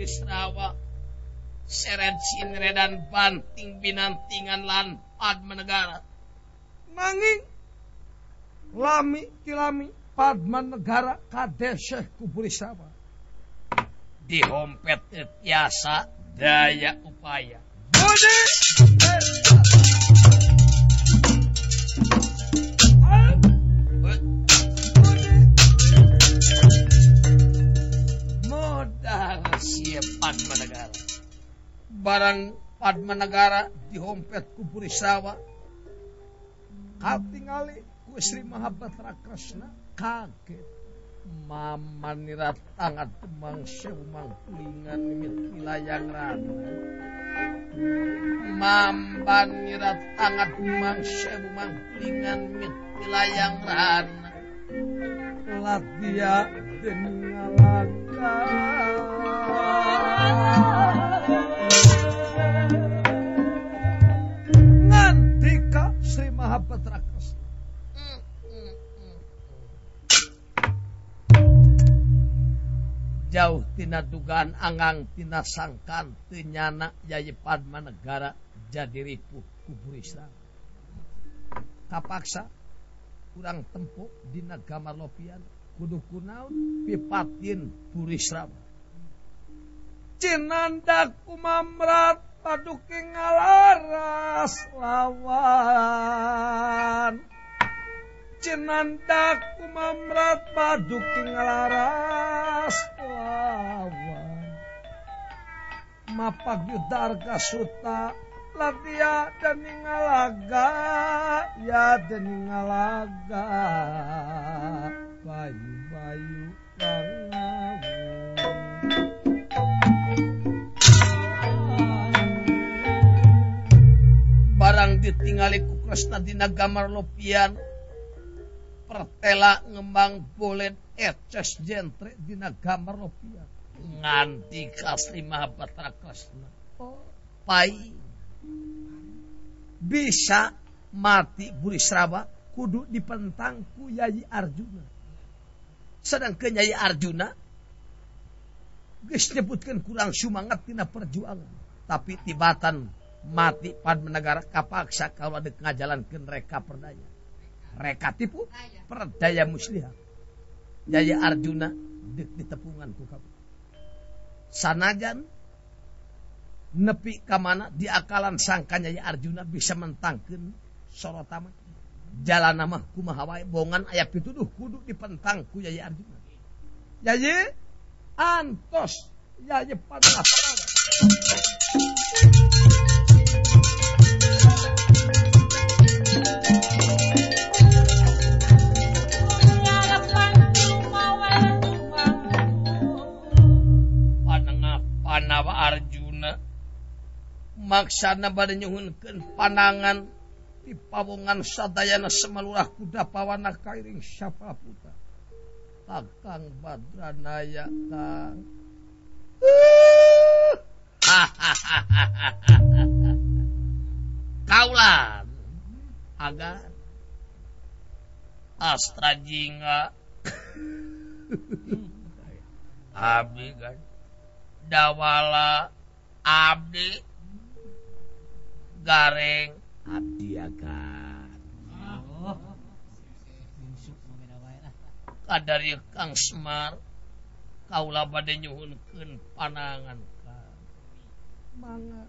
Burisrawa seret sinredan banting binantingan lan Padma Negara nanging lami tilami Padma Negara kadeseh ku Burisrawa dihompet tiasa daya upaya Budi modal siap Padma Negara barang Padma Negara dihompet ku Burisrawa katingali ku Sri Mahabatra Kresna kaget mamanira tangan temang sewu mangkulingan mimit wilayang rana mambanira tangan temang sewu mangkulingan mimit wilayang rana latia deningalaga ngantika Sri Mahabatra Kresna jauh tina dugaan angang tina sangkan tenyana Yai Padma Negara jadi ripuh ku Burisrawa kapaksa kurang tempo dina Gamarlopian kudu kunaon pipatin Burisrawa cinanda kumamrat paduki ngalaras lawan cinanda kumamrat paduki ngalaras lawan mapag yudarga suta latia deningalaga ya deningalaga bayu-bayu kangawu barang ditingali ku Kresna dina Gamarlopian pertela ngembang bolet eces jentre dina Gamarlopian nganti ka Sri Mahabatra Kresna pai bisa mati Burisrawa kudu dipentang ku Yai Arjuna sedangkan Yai Arjuna geus nyebutkeun kurang sumangat tina perjuangan tapi tibatan mati Padma Negara kapaksa kalau dek ngajalankeun reka perdaya reka tipu perdaya muslihat Yai Arjuna dek ditepungan ku kabeh sanajan nepi kamana di akalan sangka Yai Arjuna bisa mentangkeun sorotama jalan nama kumaha wae bongan aya pituduh kudu dipentang ku Yai Arjuna Yai antos Yai Padma Panawa Arjuna maksana bade nyuhunkeun panangan di pawongan sadayana semalurah kuda pawana kairing Sapaputa Kakang Badranaya Kang kaulan agan Astra Jingga abdi kan dawala abdi gareng abdi agan kadari Kang Semar kaula bade nyuhunkeun panangan Kang mangga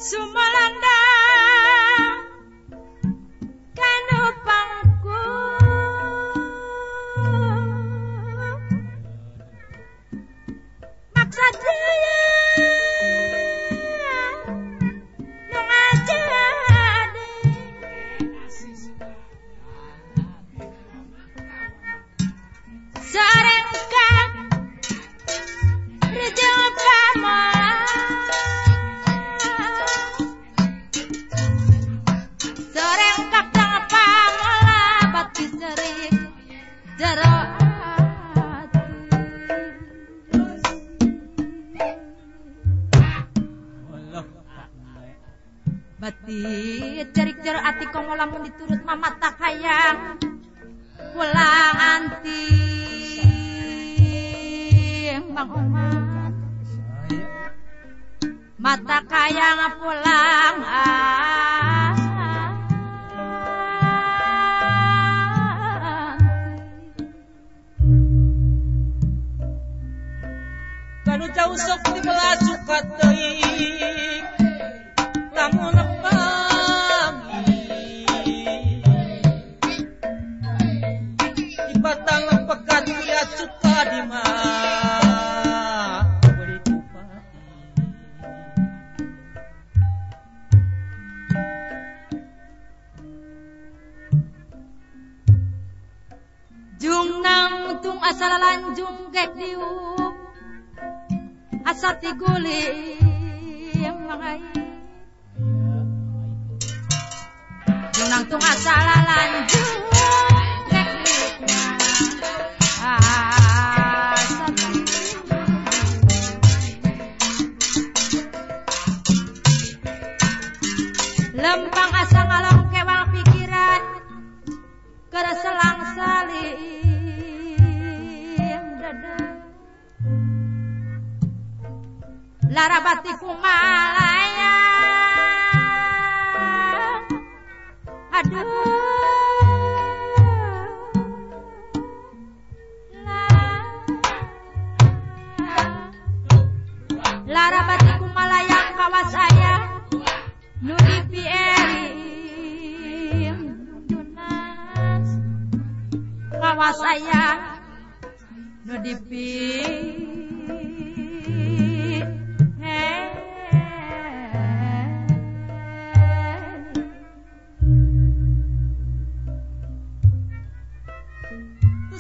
So Cerik-cerik ati komo lamun diturut mamata kayang pulang anti Bang Omar mata kayang pulang kanu jauh sok di melaju kateuing lamun batang pekat kuliah suka di mah beri kupati jung nang tung asal lanjung gek diuk asa tigulim mangai jung nang tung asal lanjung lempang asa ngalong kewal pikiran kada selang salim dada lara batiku malaya aduh lara batiku malayang kawas saya nu dipierim dunas kawas saya nu dipierim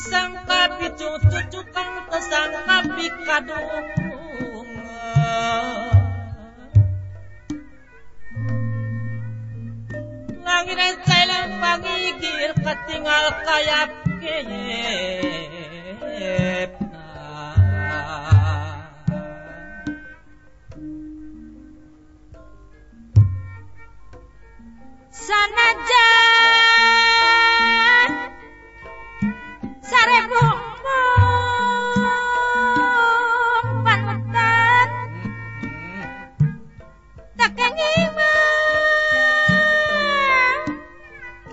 sangka picucu kang tesangka pikadung langit celeng pangigir ketinggal kayak keyepna sanajan sarebu panutan takenging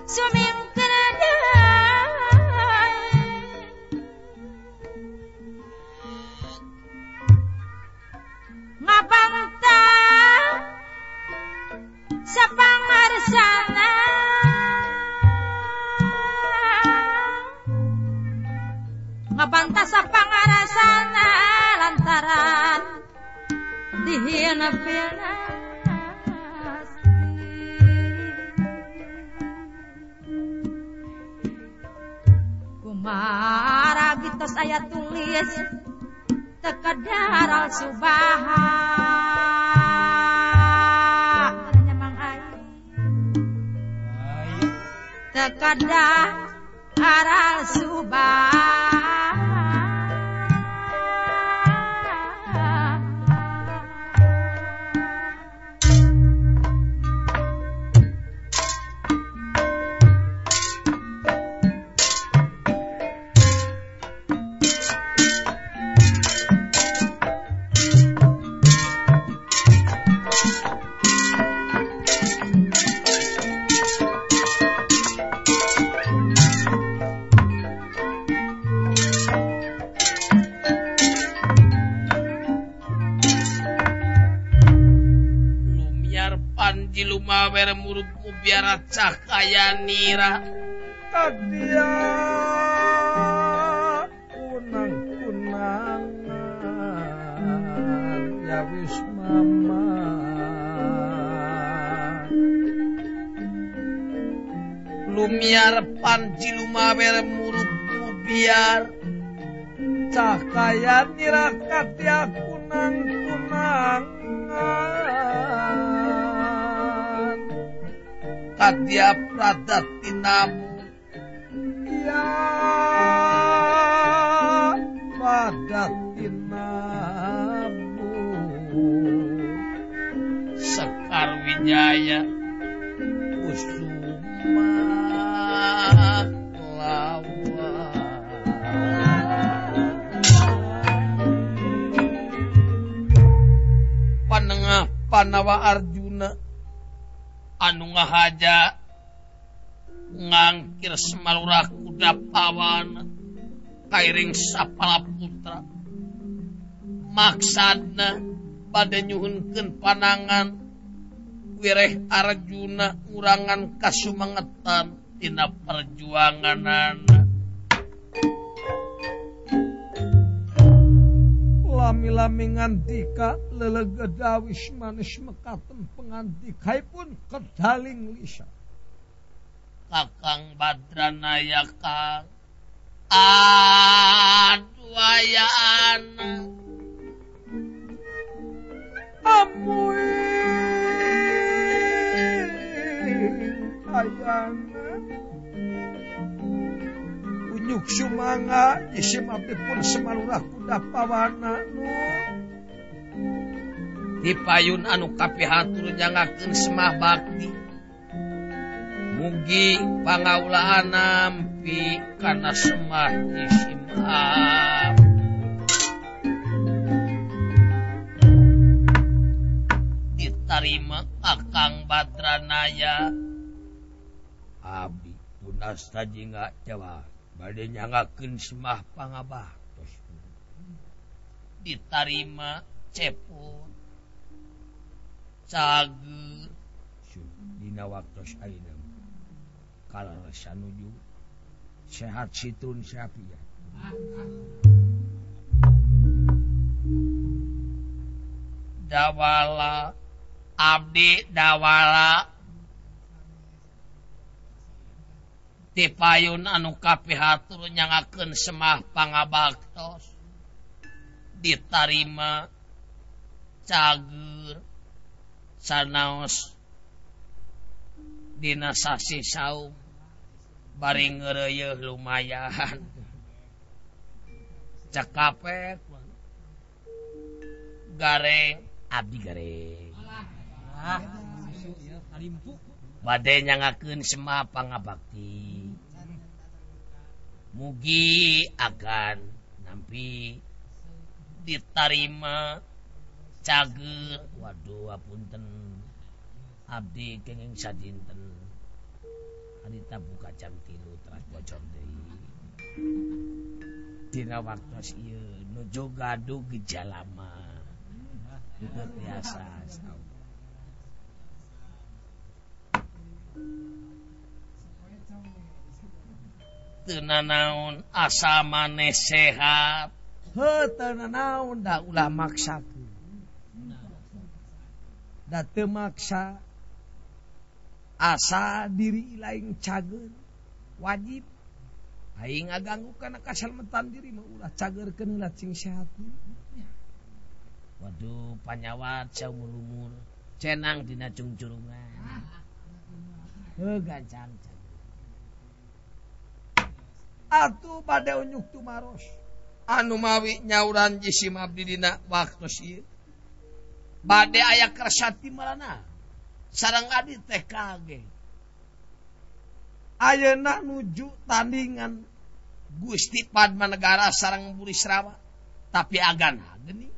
sumim kenada ngabanta sapangarsana ngabanta sapangarsana lantaran dihina pina kumara gitos ayat tulis tekadaral subaha nyamang ai tekadaral subaha Lumawer murup biara cahaya nira kadia kunang-kunangan ya wis mama lumiar panji lumawer murup biar cahaya nira kadia kunang-kunangan kadia pradatinamu ya pradatinamu Sekar Wijaya Panawa Arjuna anu ngahaja ngangkir semalurah kuda pawana kairing sapala putra maksudna bade nyuhunkeun panangan wireh Arjuna ngurangan kasumangetan tina perjuanganana. Lami-lami ngandika lelegedawis manis mekaten pengandikaipun kedaling lisa. Kakang Badranaya kang aduayaan Amuing ayana unyuk sumanga isim abdipun semalurah kuda pawana dipayun anu kapihatur nyangakeun semah bakti mugi pangaulaan nampi kana semah isim ditarima Kakang Badranaya. Abi punas tajinga Jawa bade nyangakeun semah pangabaktos ditarima cepot cager dina waktos ayeuna kalarasa nuju sehat situn sapiat dawala abdi dawala tipayun anu kapihatur nyangakeun semah pangabaktos ditarima cager sanaos dina sasi saum bari ngeureuyeuh lumayan cekapek gareng abdi gareng bade nyangakeun semah pangabakti mugi agan nampi ditarima cager waduh apunten abdi kenging sadinten harita buka jam 3 teras bocor deui dina waktos ieu nuju gaduh gejala mah geus biasa teu nanaon asa maneh sehat teu nanaon da ulah maksakeun da teu maksa asa diri lain cager wajib aing ngaganggu kana kasalmetan diri mah ulah cagerkeun heula cing sehat. Waduh panyawat saumur-umur cenang dina cungcurungan gancang atuh bade unyuk tumaros anu mawi nyauran jisim abdi dina waktos ieu bade aya kersati marana sareng abdi teh kage ayeuna nuju tandingan Gusti Padmanegara sareng Burisrawa tapi agan geuning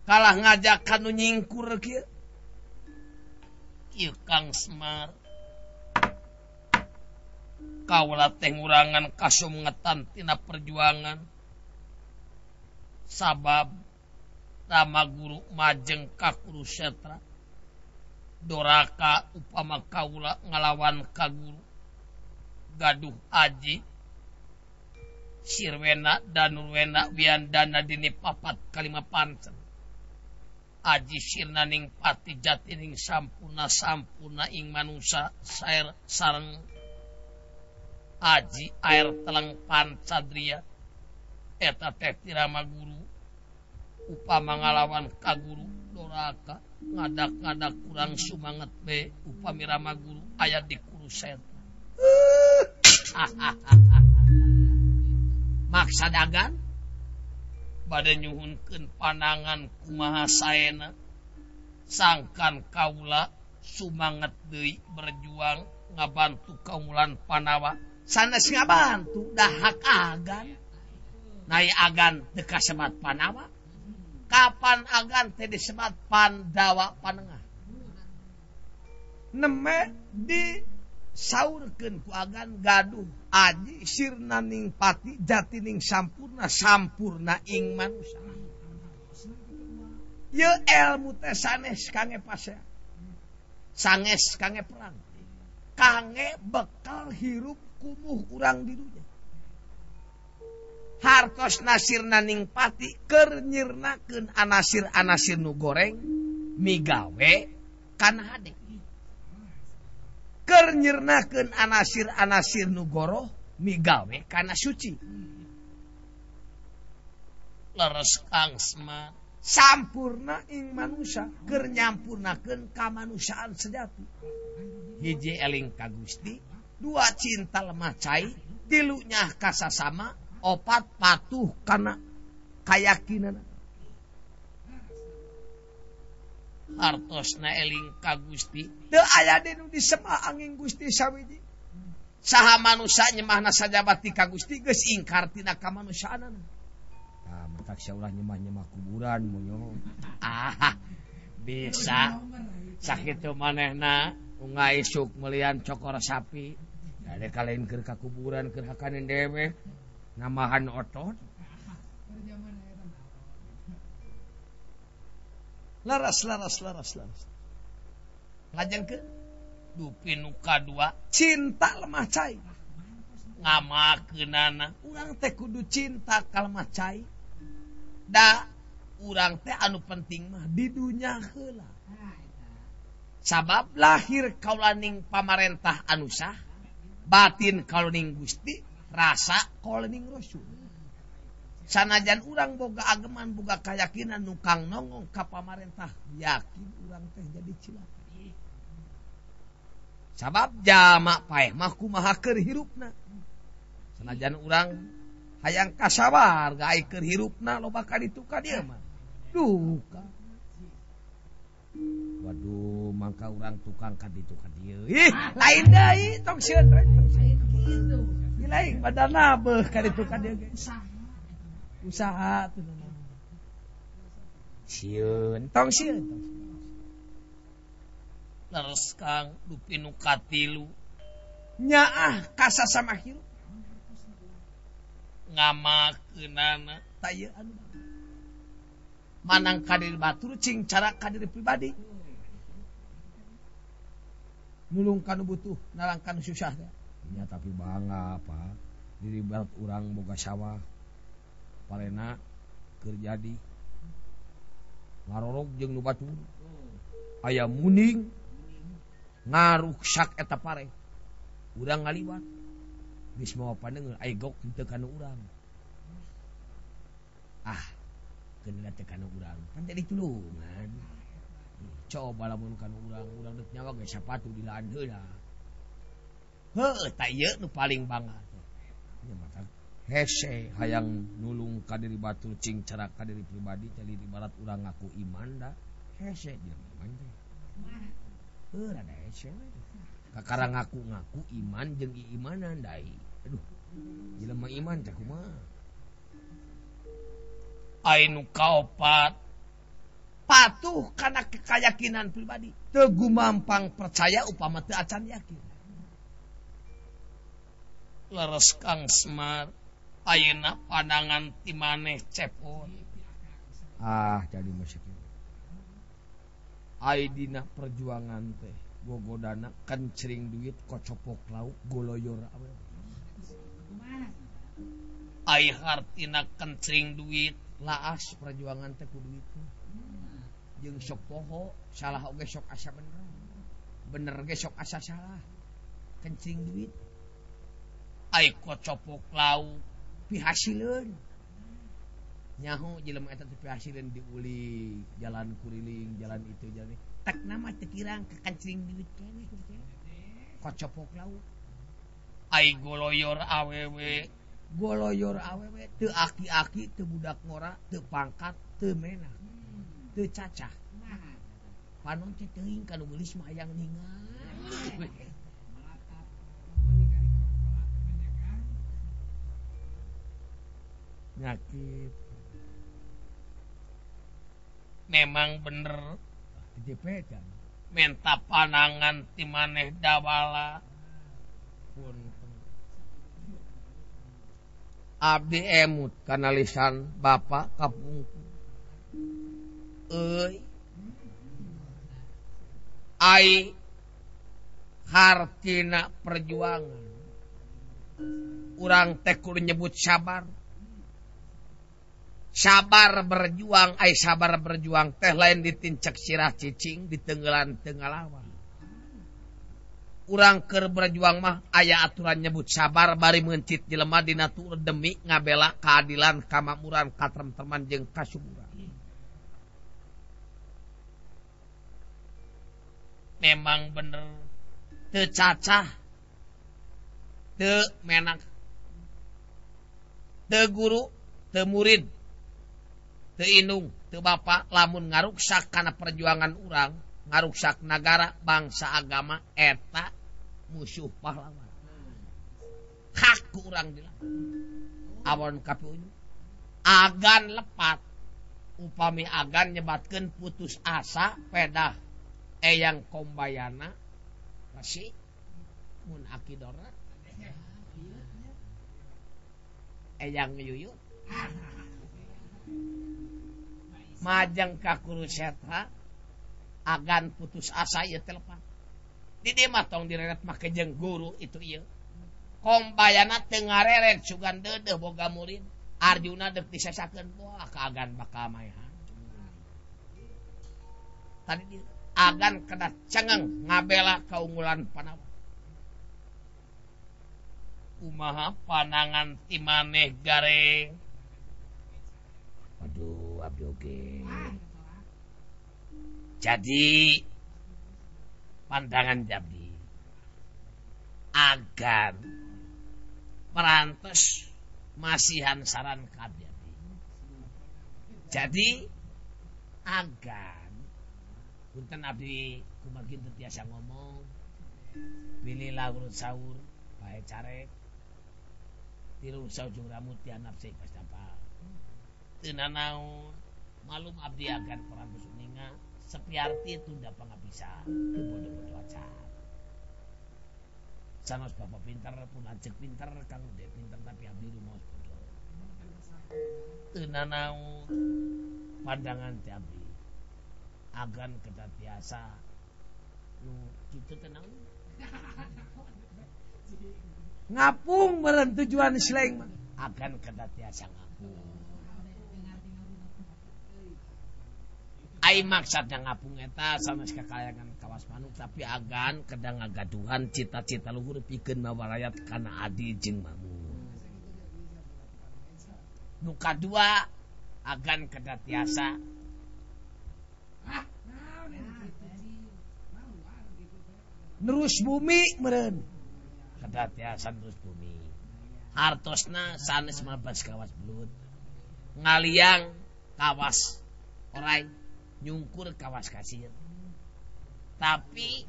kalah ngajak kanu nyingkur kieu Kang Semar kaula teh ngurangan kasumngetan tina perjuangan sabab Rama Guru majeng ka Kurusetra doraka upama kaula ngalawan ka guru gaduh aji sirwena danurwena wiandana dini papat kalima pancen aji sirna ning pati jati ning sampuna ing manusa saer sareng aji air teleng pancadria eta teh Rama Guru upama ngalawan ka guru doraka ngadak-ngadak kurang sumanget be upami Rama Guru aya di Kurusetra maksadagan bade nyuhunkeun panangan kumaha saena sangkan kaula sumanget deui berjuang ngabantu kaumulan Panawa sanes ngabantu dahak agan nai agan teu kasebat Panawa kapan agan teh disebat Pandawa Panengah. Neme disaurkeun ku agan gaduh aji sirna ning pati jati ning sampurna sampurna ing manusia. Ye ilmu teh sanes kange pasea. Sanges kange perang. Kange bekal hirup kumuh urang di dunya. Hartos nasirna ning pati keur nyirnakeun anasir-anasir nu goreng migawe kana hade. Keur nyirnakeun anasir-anasir nu goroh migawe kana suci. Leres Kang Semar sampurna ing manusia keur nyampurnakeun kamanusiaan sejati. Hiji eling ka Gusti, dua cinta lemah cai, tilu nyah kasasama, opat patuh kana kayakinan. Hartosna eling ka Gusti, teu aya nu disema angin Gusti sawiji. Saha manusia nyemahna sajabati ka Gusti geus ingkar tina kamanusiaanana. Ah, matak saulah nyemah-nyemah kuburan munyo. Ah, bisa. Sakitu manehna ungai isuk melian cokor sapi. Dade kalain keur ka kuburan keur hakanin dewe. Namahan otot. Laras. Lajeng ke dupi nu kadua cinta lemah cai. Ngamakeunana urang teh kudu cinta ka lemah cai. Da urang teh anu penting mah di dunya heula. Sabab lahir kaula ning pamarentah anu sah, batin kaula ning Gusti, rasa kaula ning Rasul. Sanajan urang boga ageman boga kayakinan nu kang nongong ka pamarentah, yakin urang teh jadi cilaka. Sabab jamak paeh mah kumaha keur hirupna. Sanajan urang hayang kasabar gae keur hirupna loba ka ditu ka dieu mah. Duka. Waduh, mangka urang tukang ka ditu ka dieu. Ih, lain deui tong sieun kitu. Lain badanna beuh ka ditu ka dieu ge. Usaha tuh namanya. Sieun, tong sieun. Leres Kang dupi nu katilu. Nyaah kasasama hirup. Ngamakeunana taya anu manang kadiri batur cing cara kadiri pribadi nulung kanu butuh narang kanu susah ya tapi bangga apa diri barat urang boga sawah palena keur jadi ngarorog jeung nu batur aya muning ngaruksak eta pare urang ngaliwat geus moal pandeungeun aya gok teu kana urang. Ah, keunna teu kana urang. Kan jadi tulungan. Coba lamun kana urang deuk nyawa ge sapatu dilaan heula. Heuh, ta ieu nu paling bangga. Nya mata hese hayang nulung ka diri batur cing cara ka diri pribadi teh ibarat urang ngaku iman da. Hese jeung iman teh. Heuh, rada hese we. Kakara ngaku-ngaku iman jeung iimanan dai. Aduh, jelema iman teh kumaha? Ainu kaopat patuh kana keyakinan pribadi, teu gumampang percaya upama teu acan yakin. Leres Kang Semar, ayeuna pandangan ti maneh cepot. Ah, jadi masih kieu. Ai dina perjuangan teh gogodana kencring duit kocopok lauk goloyor awe. Ai hartina kencring duit laas perjuangan teh kudu itu. Jeung sok poho salah oge sok asa bener. Bener ge sok asa salah. Kencring duit. Ai kocopok lauk pihasileun. Nyaho jelema eta teh pihasileun diuli jalan kuriling, jalan itu jalan ini. Tak nama tekirang ke kencing duit kene kocopok lauk. Ai goloyor awewe teu aki-aki teu budak ngora teu pangkat teu menah teu cacah panon teh teuing kanu geulis mah hayang ningal nyakit memang bener dipegang menta panangan ti maneh dawala pun abdi emut kana lisan Bapak kapungku euy ai hartina perjuangan urang teh kudu nyebut sabar berjuang ai sabar berjuang teh lain ditincak sirah cicing ditenggelan tenggalawan urang keur berjuang mah aya aturan nyebut sabar bari mencit jelema dina tu demi ngabela keadilan kamakmuran katentraman jeung kasuburan memang bener teu cacah teu menak teu guru teu murid teu indung teu bapa lamun ngaruksak kana perjuangan urang ngaruksak nagara bangsa agama eta musuh pahlawan hak ku urang dilawan awon KPU agan lepat upami agan nyebatkeun putus asa pedah eyang kombayana masih mun akidora eyang yuyut majang ka kurusetra agan putus asa ieu teh lepat di dieu mah tong direret make jeung guru itu ieu kombayana teu ngareret sugan deudeuh boga murid Arjuna deuk disesakeun wah ka agan bakal maehan tadi dieu agan kedah cengeng ngabela kaunggulan Panawa kumaha panangan ti maneh gareng aduh abdi oge jadi pandangan abdi agan merantos masihan saran ka abdi jadi agan punten abdi kumaha teu tiasa ngomong pilihlah urut saur bae carek tilu saujung rambut ti hanap seuk pastapa teu nanaon malum abdi agan perantos uninga sepiarti tunda pangabisa teu bodoh-bodoh acan sanos bapak pinter pun lanceuk pinter kang udah pinter tapi abdi rumaos bodoh teu nanaon pandangan ti abdi agan kedah tiasa nu kitu teh naon ngapung meureun tujuan Sleng mah agan kedah tiasa ngapung ai maksudna ngapung eta sanes kakayangan kawas manuk tapi agan kedah ngagaduhan cita-cita luhur pikeun mawarayat kana adi jeung mamung nu kadua agan kedah tiasa nerus bumi meureun kedah tiasa nerus bumi hartosna sanes mabas kawas belut ngaliang kawas orai nyungkur kawas kasir tapi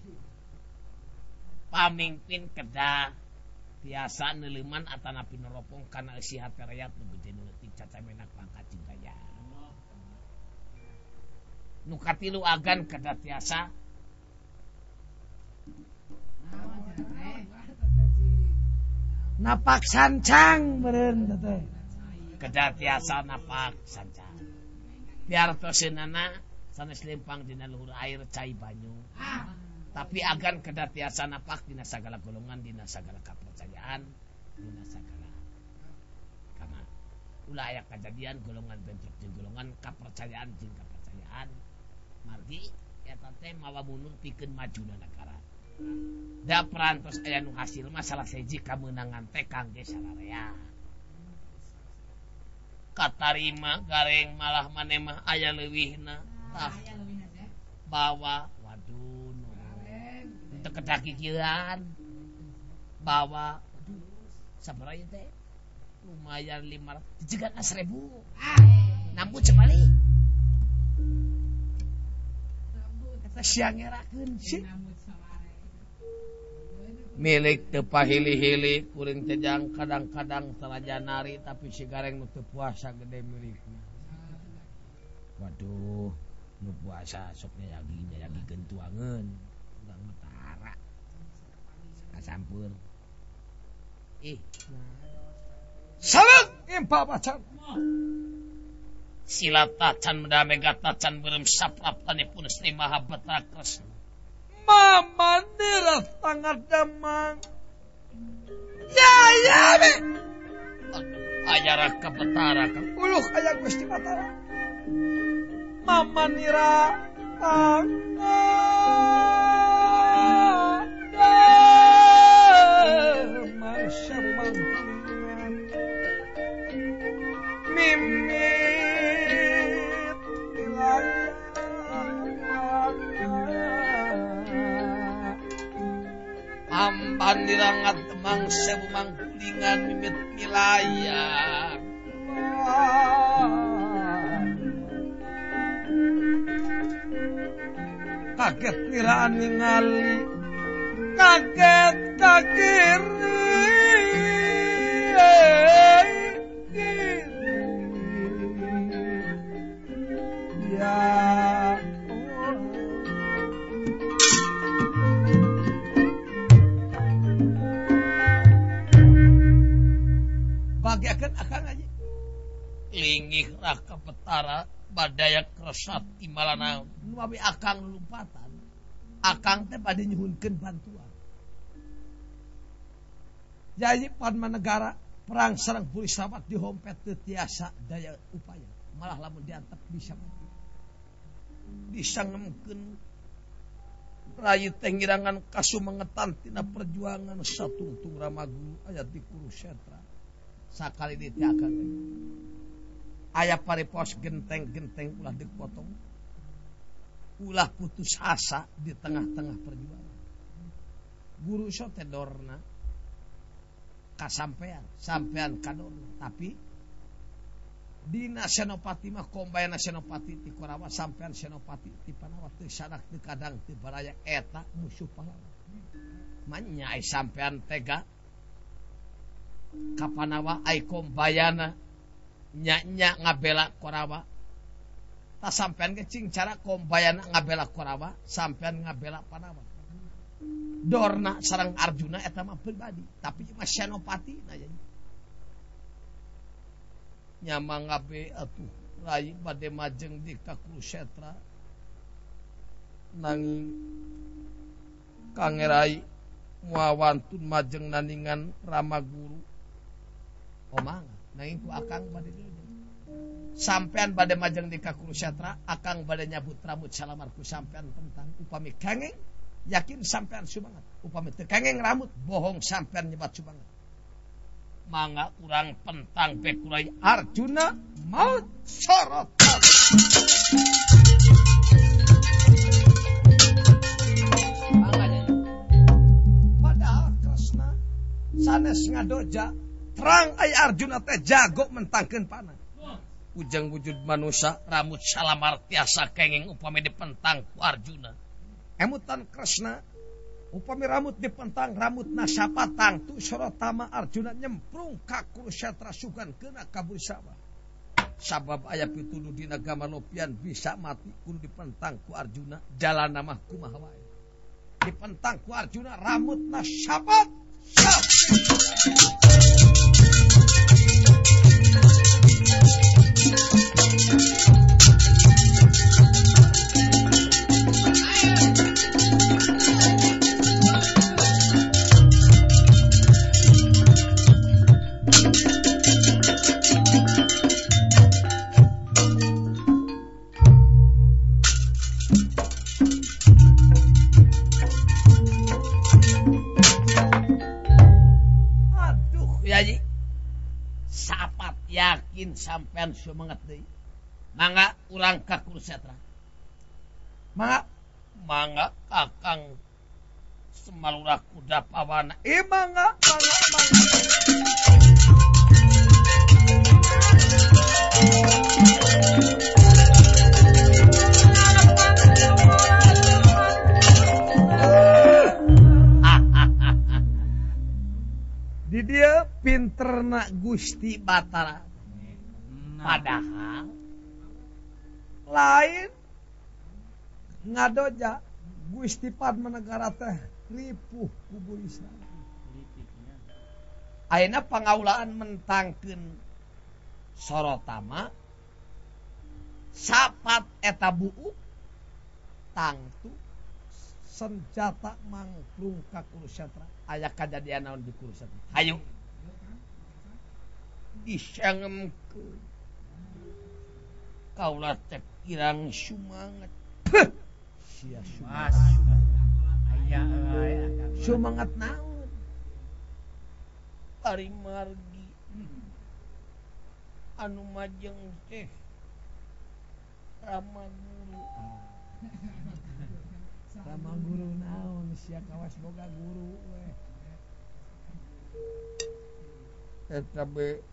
pamimpin kedah tiasa neuleman atanapi neropong kana eusi hati rakyat nu gede nu leutik cacamenak pangkat jeung gaya nu katilu agan kedah tiasa napak sancang meureun teh kedah tiasa napak sancang biar toseunana sanes lempang dina luhur air cai banyu tapi agan kedah tiasa napak dina sagala golongan dina sagala kapercayaan dina sagala kama ulah aya kajadian golongan bentrok jeung golongan kapercayaan jeung kapercayaan margi eta teh mawa mundur pikeun majuna nagara da perantos aya nu hasil masalah seji kameunangan teh kangge sararea katarima gareng malah maneh mah aya leuwihna tah bawa waduh teu kedah kikieuan bawa sabaraha ieu teh lumayan 500 dijegatna 1000 nambut cemali eta siang ngerakeun sih milik teu pahili-hili kuring teh jang kadang-kadang salajanari tapi si gareng nu teu puasa gede milikna waduh nu puasa soknya yagi gentuangan urang Utara sakasampeur sabab impa bacan sila tacan medamega tacan berem sapraptanipun Sri Mahabatra Kresna mama nira tangan damang ya be ayara ka Betara ka uluh aya Gusti Batara mama nira tangan damang syamang mimit wilayah amban dirangat temang sewu mangkulingan mimit wilayah kaget niraan ningali kaget kakiri ya bagiakan akang aja lingih Raka Betara badaya Kresna timalana nuawi akang lumpatan akang teh bade nyuhunkeun bantuan jadi Padmanegara perang sareng Burisrawa dihompet teu tiasa daya upaya malah lamun diantep bisa mati bisa ngemkeun rayu teh ngirangan kasumengetan tina perjuangan satungtung Ramagu aya di Kurukshetra sakali ditiakan aya paripos genteng-genteng ulah dipotong ulah putus asa di tengah-tengah perjuangan guru sote dorna kasampean sampean kadorna tapi dina Senopati mah kombayana Senopati ti Korawa sampean Senopati ti Panawa teu sanak teu kadang teu baraya eta musuh pahlawan manya ai sampean tega ka Panawa ai kombayana nya ngabela Korawa ta sampean ge cing cara kombayana ngabela Korawa sampean ngabela Panawa dorna sareng Arjuna eta mah pribadi tapi mah Senopati na jadi nyamangabe atuh rai bade majeng di Kurukshetra nanging kangerai muawantun majeng naningan Ramaguru omang nanging ku akang bade sampean bade majeng di Kurukshetra akang bade nyabut rambut salamarku sampean tentang upami kengeng yakin sampean sumangat upami teu kengeng rambut bohong sampean nyebat sumangat mangga urang pentang bekurai Arjuna maut sorotan manganya padahal Kresna sanes ngadoja terang ai Arjuna teh jago mentangkeun panah ujang wujud manusia rambut salamar tiasa kenging upami dipentang ku Arjuna emutan Kresna upami rambut dipentang rambut nasapatang tu sorotama Arjuna nyemprung ka Kurukshetra sugan kena ka Burisrawa sabab aya pituduh dina Gamalopian bisa mati kudu dipentang ku Arjuna jalan mah kumaha wae dipentang ku Arjuna rambut nasapat yakin sampean sumangat deui mangga urang ka Kurukshetra mangga kakang Semalura kuda pawana mangga di dia pinterna Gusti Batara padahal lain ngadoja Gusti Padma negara teh ripuh ku Burisrawa. Ayeuna pangaulaan mentangkeun Sorotama sapat eta buuk tangtu senjata mangklung ka Kurukshetra. Aya kajadian naon di Kurukshetra? Hayu disangemkeun kaula teh kirang sumanget. Sia sumanget. Aya sumanget naon? Ari margi anu majeng teh Rama Guru. Rama Guru naon sia kawas boga guru we. Eta be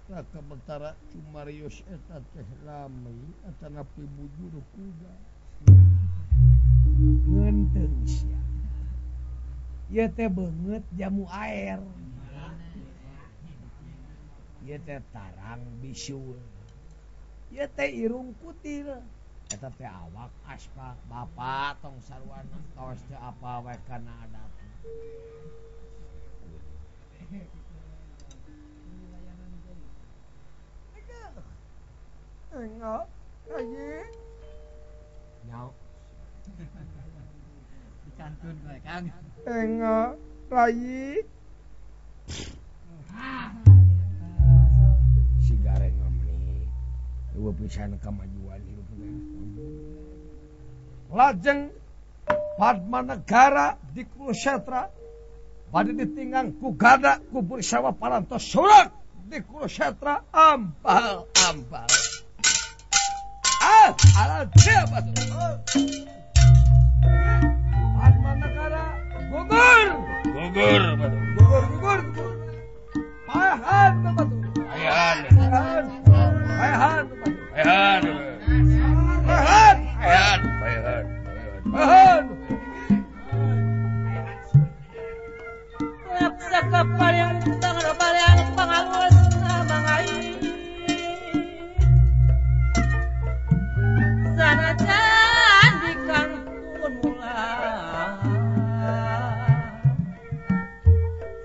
Raka Betara Cumarius eta teh lami eta napi bujur kuda. Ngeunteung sia. Ieu teh beungeut jamu air. Ieu teh tarang bisul. Ieu teh irung kutil. Eta teh awak aspa bapak tong sarwana kaos teh apa wae kana adat. Enggak, aye. Nyau. Dicantun wae Kang. Enggak, rai. Si gareng meni. Eueuh pisan kamajuan hirup teh. Lajeng Padma negara di Kurukshetra bade ditinggang ku gada ku Burisrawa parantos surat di Kurukshetra ampal. Alat siapa tuh? Padma negara gugur. Payahan betul. Laksa kapal yang tangan yang pangalus mangai. Sanajan di kantun mulang.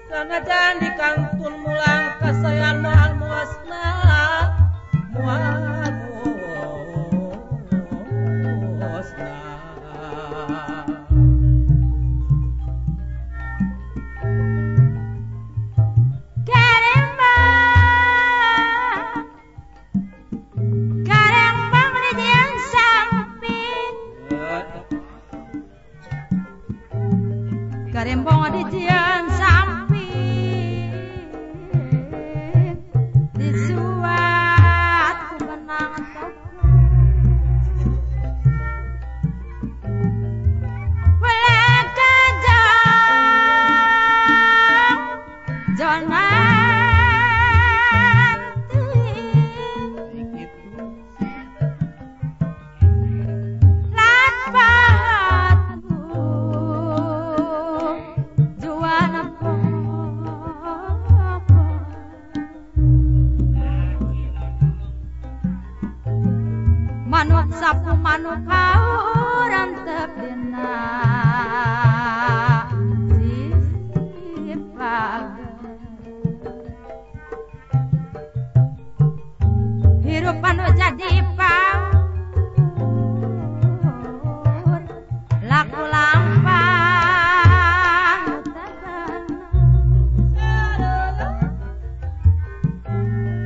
Sanajan di kantun mulang kasayan mual muasna. Karembong di jian samping disuat ku benang toko boleh kejang nanti lapat juana manuk sapu manuk kauran tepina sipag hirup anu jadi paur laku lampang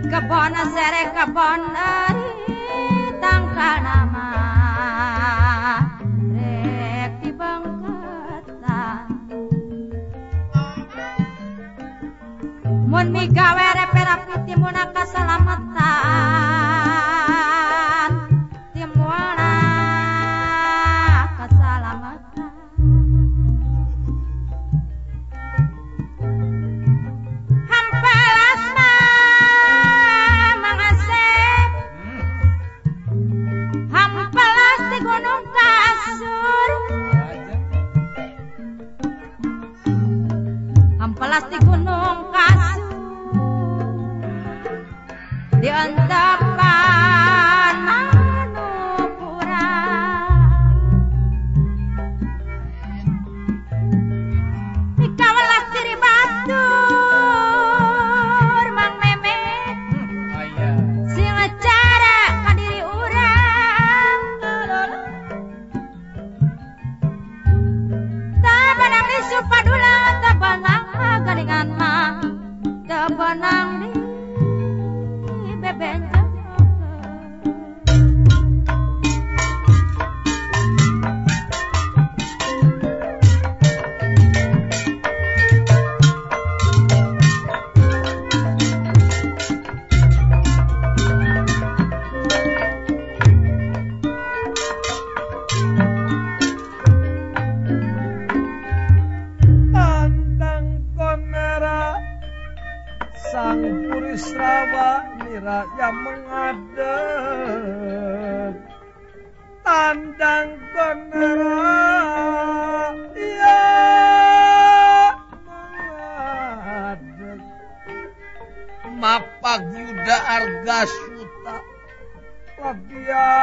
kebon sere kebon dari tangkal nama rek di bangketan mun migawe repe-rapi timuna kasalamatan timuna kasalamatan hampelasna mangasep hampelas di gunung kasur hampelas di gunung kasur ngadeg tandang konera ya ngadeg mapag yuda arga suta lagia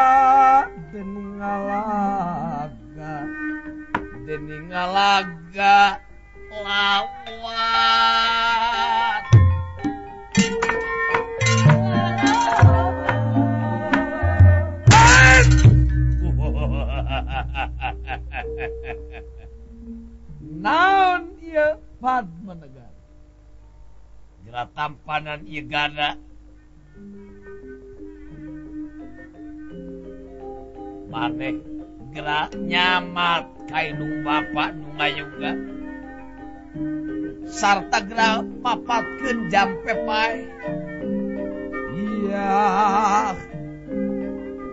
dening ngalaga lawat naon ieu Padma Negara geura tampanan ieu gada maneh geura nyamat kainung bapa nu ngayuga sarta geura papatkeun jampe pae iya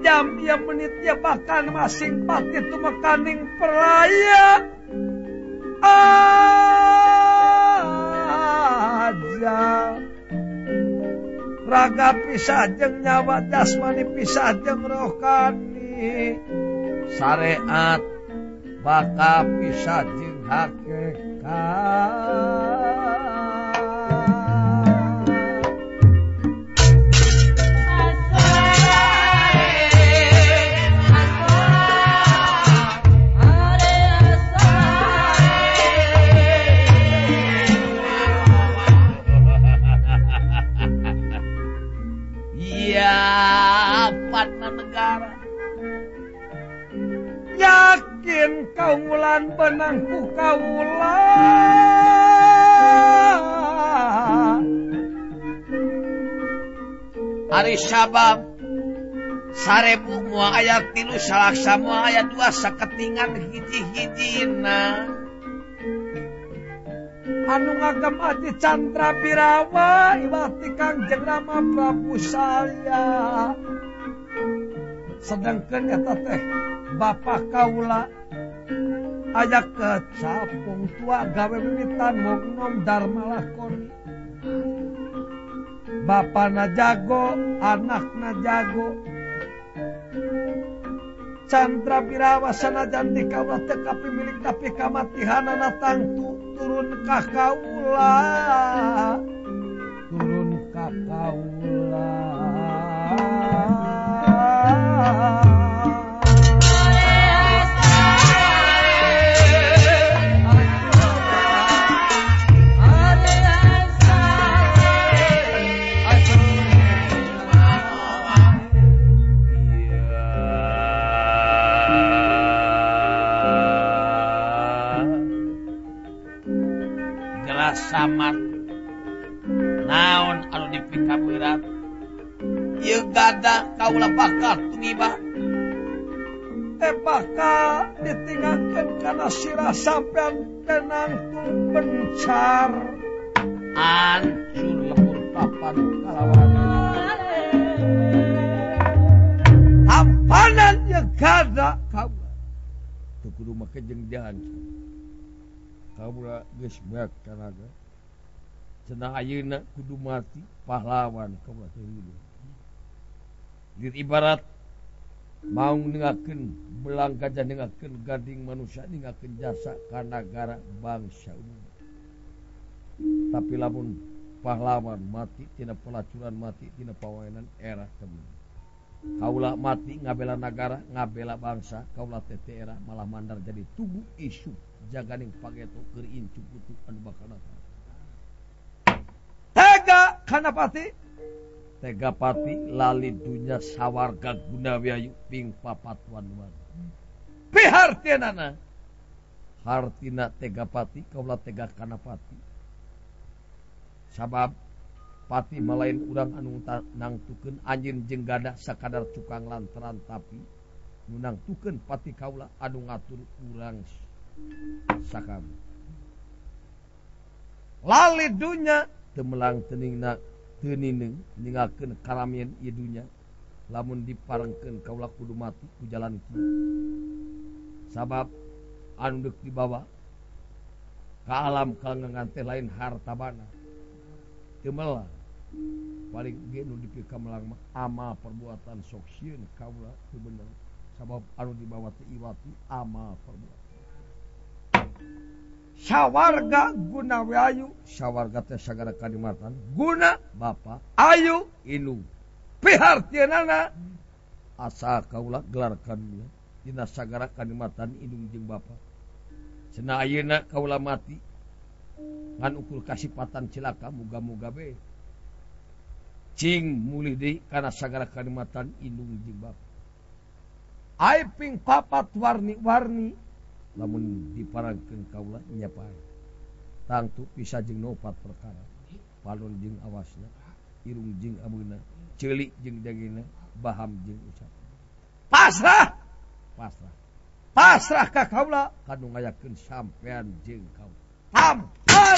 jam ieu menitnya bahkan masing pati tumekaning peraya aja raga pisah jeung nyawa jasmani pisah jeung rohani syariat baka pisah jeung hakikat Padma Negara yakin kaulan benang ku kaula ari sabab sarebu moal aya 3 salaksa moal aya 2 saketingan hiji-hijina anu ngagem ati Candra Birawa ibati Kangjeng Rama Prabu Salya sedangkan eta teh bapak kaula aya kecapung tua gawe mimitan mongnom Dharma lakoni bapana jago anakna jago Candra Birawa sanajan di kaula teu kapimilik tapi kamatihanana tangtu turun ka kaula samat naon anu dipikabeurat ieu gada kaula bakal tumiba bakal ditinggalkeun kana sirah sampean tenang bencar ancur lepur papan kalawan tampanan ieu gada kaula teu kudu make jeung dihancur kaula geus beak kanaga cenah ayeuna kudu mati pahlawan kaula teu hidup lir ibarat mau ningakeun belang gajah ningakeun gading manusia ningakeun jasa ka nagara bangsa umum tapi lamun pahlawan mati tina pelacuran mati tina pawenan era temen kaula mati ngabela nagara ngabela bangsa kaula teh era malah mandar jadi tubuh isu jaganing pageto keur incu putu anu bakal datang tega kana pati tega pati lali dunya sawarga gunawiayu ping papatuan luar pihartinana hartina tega pati kaula tega kana pati sabab pati malain urang anu nangtukeun anjeun jeung gada sakadar cukang lantaran tapi nu nangtukeun pati kaula anu ngatur urang sakabeh lali dunya teu melang teuningnna teu nineng ningakeun karamien ieu dunya lamun diparengkeun kaula kudu mati ku jalan kieu sabab anu deuk dibawa ka alam kalengan teh lain harta bana teu melang paling ge nu dipika melang amal perbuatan sok sieun kaula teu bener sabab anu dibawa teh iwati amal perbuatan sawarga guna we ayu sawarga teh sagara kanikmatan guna bapa ayu inu pihartieunana asa kaula gelarkan dina sagara kanikmatan indung jeung bapa cenah ayeuna kaula mati ngan ukur kasipatan cilaka muga-muga be cing mulih deui kana sagara kanikmatan indung jeung bapa aiping papat warni-warni lamun diparangkeun kaula nyapae tangtu pisah jeung nopat perkara palon jeung awasna irung jeung abeuna ceulik jeung dagingna baham jeung ucap pasrah ka kaula kanu ngayakeun sampean jeung kaula tampan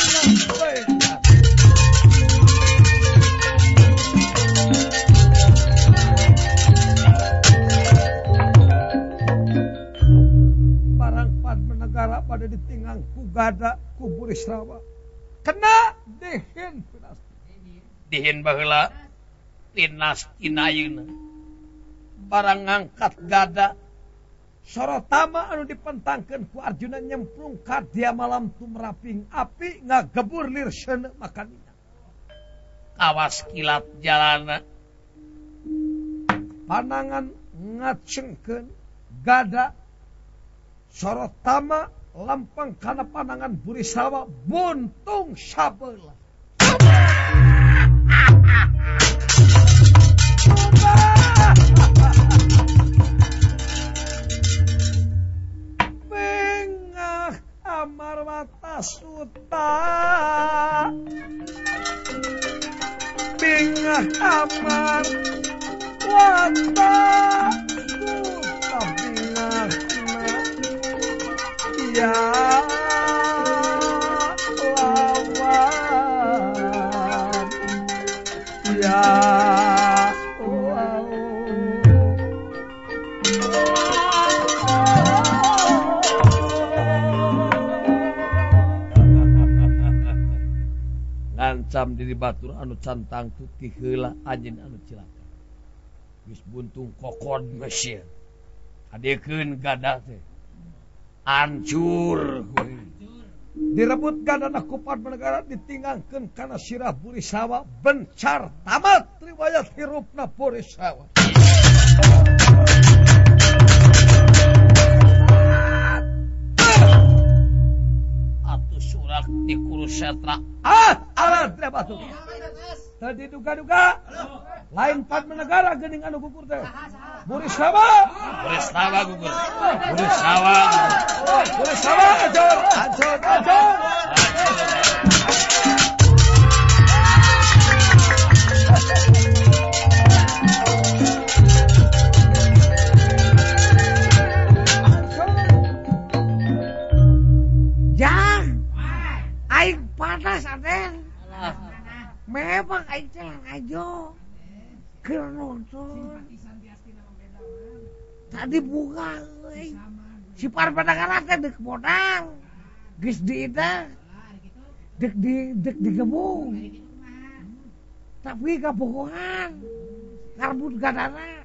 barang pad menegara pada ditinggang ku gada ku Burisrawa kena dihin baheula tinas tinayeuna barang ngangkat gada sorotama anu dipentangkeun ku Arjuna nyemplung ka dia malam tumraping api ngagebur lirseuna makanina kawas kilat jalana panangan ngacengkeun gada sorotama lampang kana panangan Burisrawa buntung sabeula bengah amar mata suta bengah amar wata suta bengah ya lawan ya ngancam diri batur anu cantang tu ti heula anjeun anu cilaka geus buntung kokon geus adekeun gadah teh hancur direbut gadana ku Padmanegara ditinggalkeun kana sirah Burisrawa bencar tamat riwayat hirupna Burisrawa atuh surak di Kurusetra alat batu tadi duga-duga lain Padmanegara geuning anu gugur teh Burisrawa gugur Burisrawa hancur jang aing panas aden memang aing teh ngajo keur nonton tadi bunga euy si Padmanegara teh deuk modal geus diida deuk digebung tapi kabogohan karbut gadana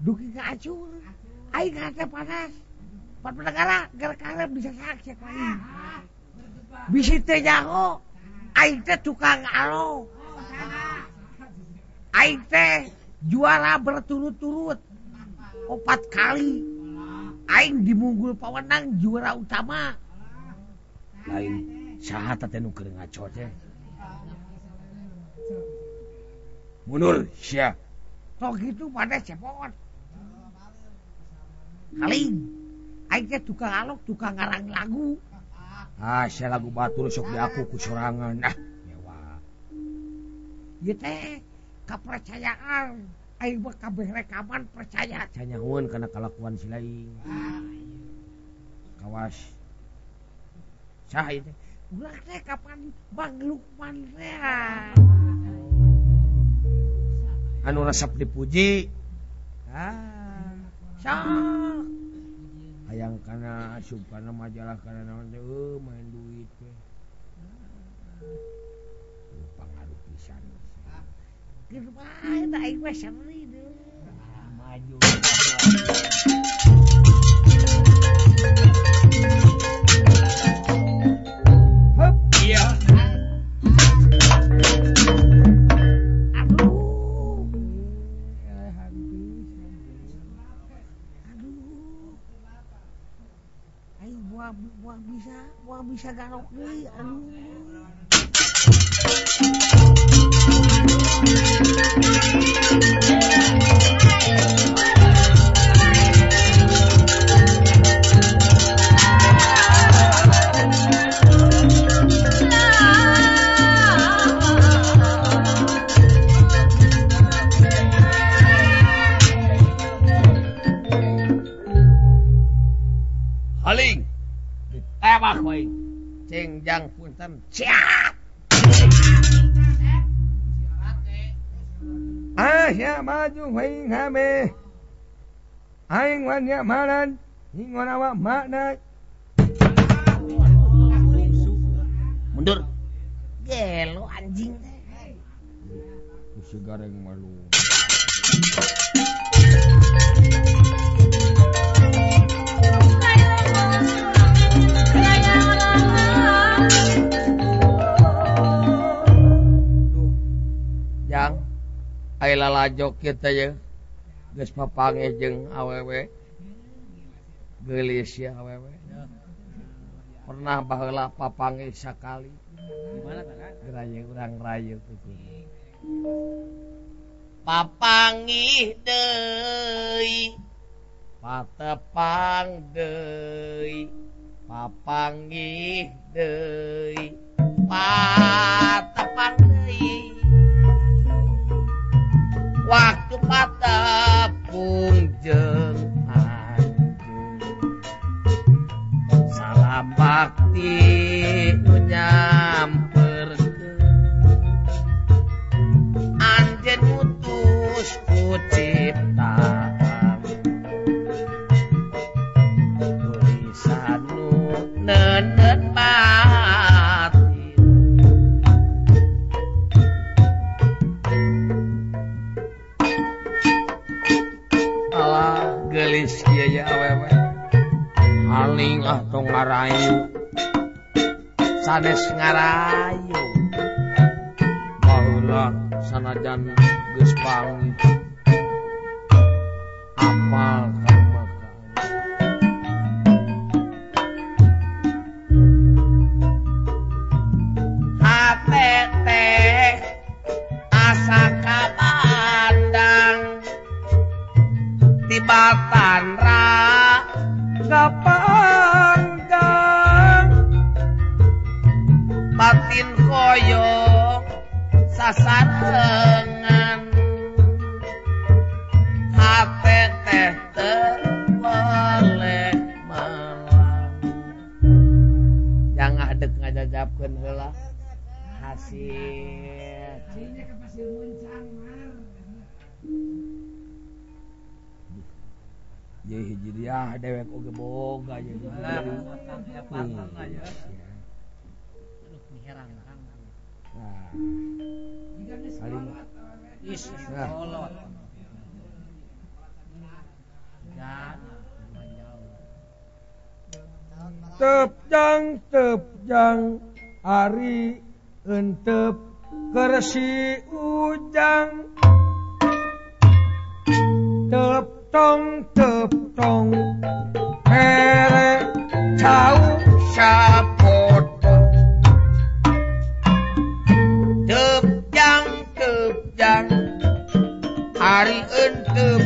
dugi ka acur aing hate panas Padmanegara gara-gara bisa sakit aing bisi teh jago aing teh tukang alo aing teh juara berturut-turut 4 kali aing dimunggul pawenang juara utama lain saha teh nu keur ngaco teh mundur sia tok gitu pada cepot kaling aing teh tukang alok tukang ngarang lagu sia lagu batur sok di aku ku sorangan nyewa ieu teh kapercayaan aing mah kabeh rekaman percaya canyahoun kana kalakuan si lain kawas saha ieu teh ulah teh kapan Bang Lukman teh anu resep dipuji sok hayang kana asup kana majalah kana naon teh main duit teh pangaruh pisan Keur bae da aing mah seri deui. Maju. Hop, iya. Aduh. Aing buah bisa garok deui. Aduh. Haling. Ditembak we. Cengjang punten. Siap. Ya maju we ngame. Aing wan ya manan. Hingon awak makna. Mundur. Gelo anjing. Kusi gareng malu. Jang, ayeuna lajok kita ya. Geus papange jeung awewe. Geulis ya awewe. Pernah baheula papange sakali. Gimana Kak? Geraya urang rayu kitu. Papangih deui. Patepang deui. Papangih deui. Patepang deui. Waktu patepung jeung anjeun. Salam bakti nu nyamperkeun. Anjeun mutus ku ciptaan. Tulisan nu neuneut batin. Alah geulis kieu ya awewe. Haling tong ngarayu. Sanes ngarayu. Baheula sanajan geus pangi. Apal ka maka. Hate teh asa kabandang. Tibatan ra Kapanggang batin koyong sasarengan. Hate teh teu boleh malang. yang ngadeg ngajajabkeun heula hasil. Ye hiji dia dewek oge boga ye. Nah. Haling. Kolot. Tepjang ari entep kersi ujang. Tep tong mere cau sapotong. Tepjang ari entep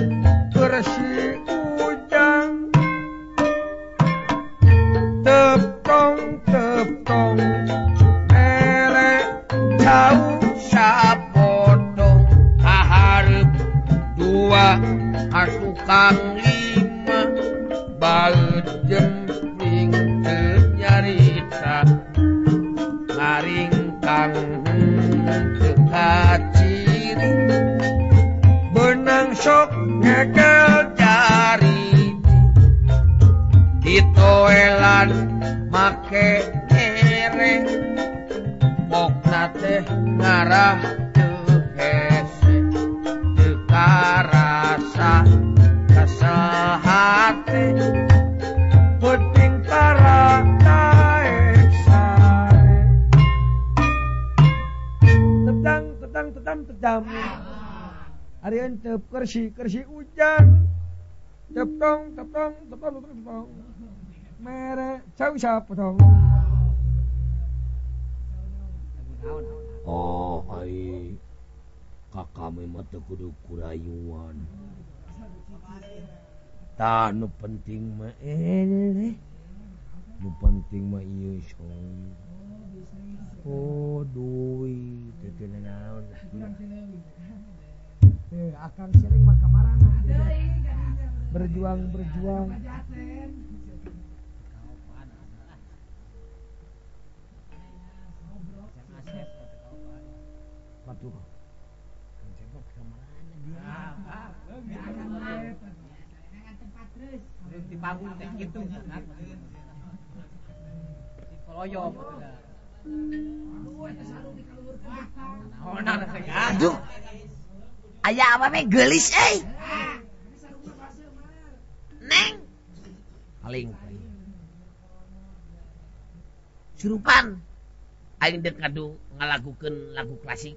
kersi ujang. Tep tong mere cau sapotong. Kaharep dua tukang lima baeut jempring teu nyarita. Ngaringkang teu kaciri. Beunang sok ngekel jari. Ditoelan make nyere. Pokna teh ngarah teu hese. Ari antep kersi hujan. Teptong. Mere cau sapotong. Oh, ai kakame mah teu kudu kurayuan. Tah nu penting mah nu penting mah ieu soy. Oh, duit teu naon. Akan sering mah kamarana. Berjuang. Waduh. Jebok kamarana dia. Terus dibangun teh kitu kan. Dikoloyo betul. Aduh. Aya apa meh geulis Neng. Paling. Surupan. Aing dek kadu ngalagukeun lagu klasik.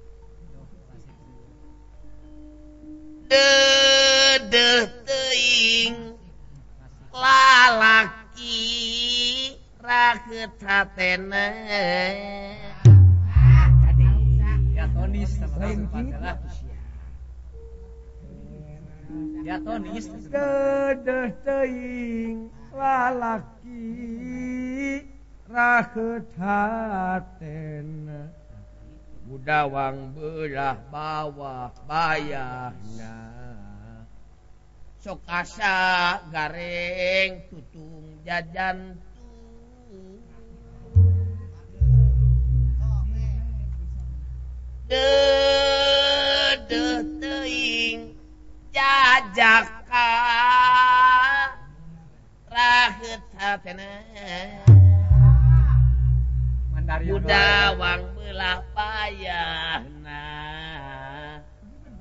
Dedeh teuing lalaki rakeut hatena. Ya tonis sama Ya tonis. Dedeh teuing lalaki rakeut hatena. Budawang belah bawah bayahna. Sok asa gareng tutung jajan dedeh teuing jajaka rakeut hatena. Budawang belah bayahna.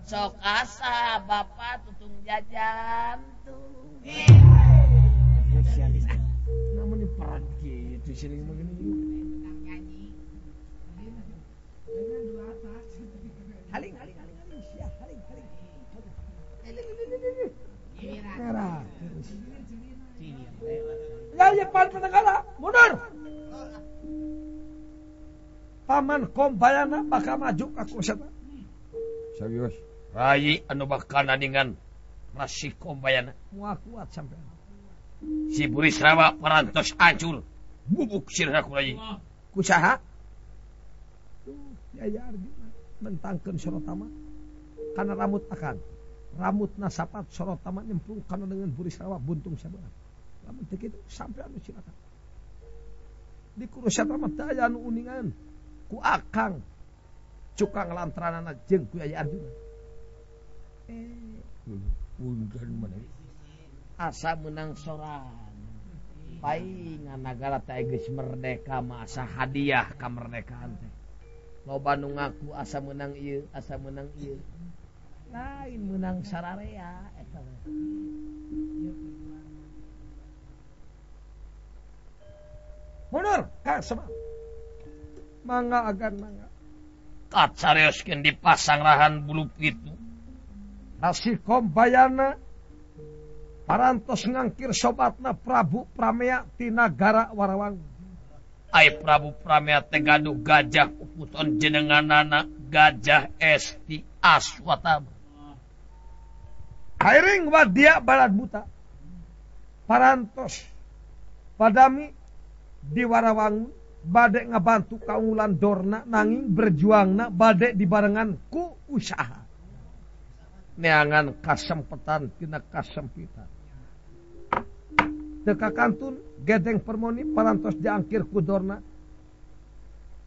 Sok asa bapak tutung jajan tuh. Namanya peran gitu siling begini. Haling. Sia, haling. Merah. Ya pan penegala, mundur. Paman kombayana bakal maju ka kusata. Serius. Rai anu bakal nandingan Rasi Kombayana. Moal kuat sampean. Si Burisrawa parantos hancur. Bubuk sirna kurai. Kusaha? Yaya Arjuna mentangkeun Sorotama kana rambut akan. Rambutna sapat Sorotama nyemplung kana dengan Burisrawa buntung sabelah. Lamun teu kitu sampean silakan. Di Kurukshetra mah teu aya anu uningan ku Akang cukang lantranana jeung ku Yaya Arjuna. Punten maneh. Asa menang soran. Paingan nagara teh geus merdeka mah asa hadiah kamerdekaan teh. Loba nu ngaku asa menang ieu. Lain menang sararea eta. Mundur ka sama. Mangga agan mangga. Kacareoskeun dipasang rahan bulu pitu. Rasi Kombayana parantos ngangkir sobatna Prabu Pramea ti nagara Warawang. Ai Prabu Pramea teh gaduh gajah uputon jenenganana Gajah Esti Aswatama. Hairing wadia balad buta. Parantos padami di Warawang bade ngabantu kaunggulan dorna nanging berjuangna bade dibarengan ku usaha. Neangan kasempetan tina kasempitan. Teu kakantun gedeng permoni parantos diangkir ku dorna.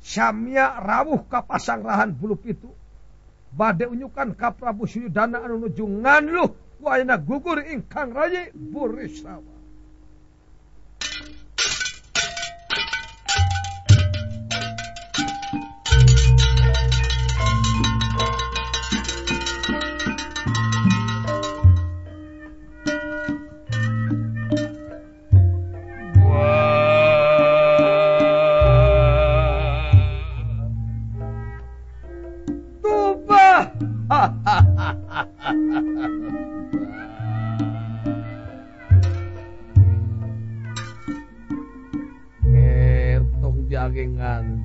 Samya rawuh ka pasanggrahan bulu pitu. Bade unyukan ka Prabu Suryodana anu nuju nganluh ku ayeuna gugur ingkang Rayi Burisrawa. dagengan.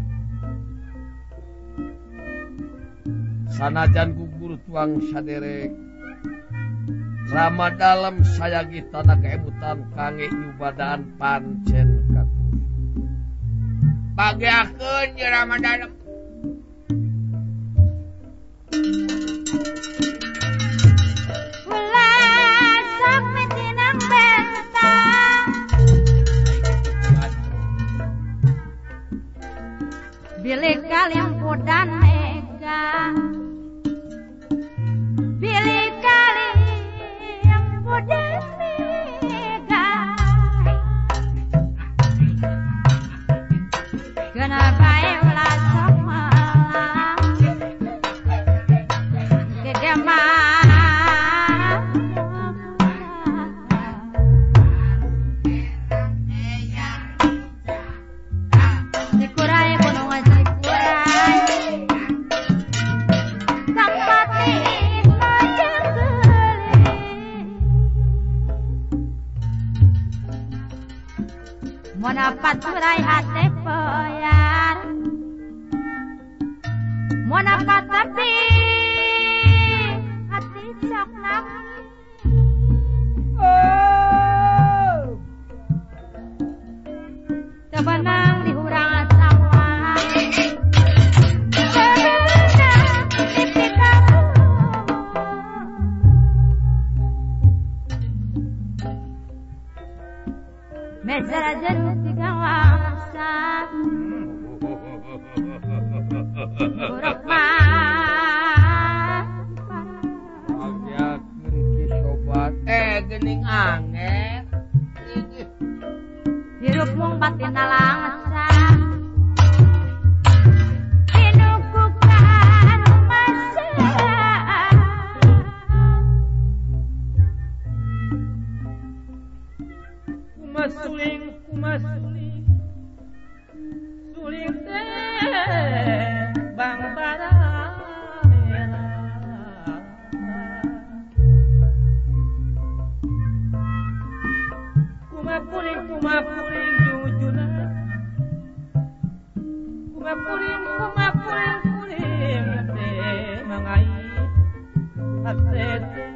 Sanajan gugur tuang saderek rama dalam sayagi tanah keemutan kange nyubadaan pancen kaku bagiakeun je rama dalam ulah sok mitinang bentang bilih kalian podan mega pilih kali yang mudah mega kenapa ulah sok malang kegeman dikurai gunung dikurai sampati Mona paturai hati poyar Mona patapi hati sok nangis Tebenang di hurang sawah Tebenang di pikamu Mezara jeruk di kawasan Buruk mas Agyakeun ki sobat geuning angin Hirup mung batin langsa Inukukan masa Suling suling teh bang barayana kumapuling jujuna kumapuling teh mangai hati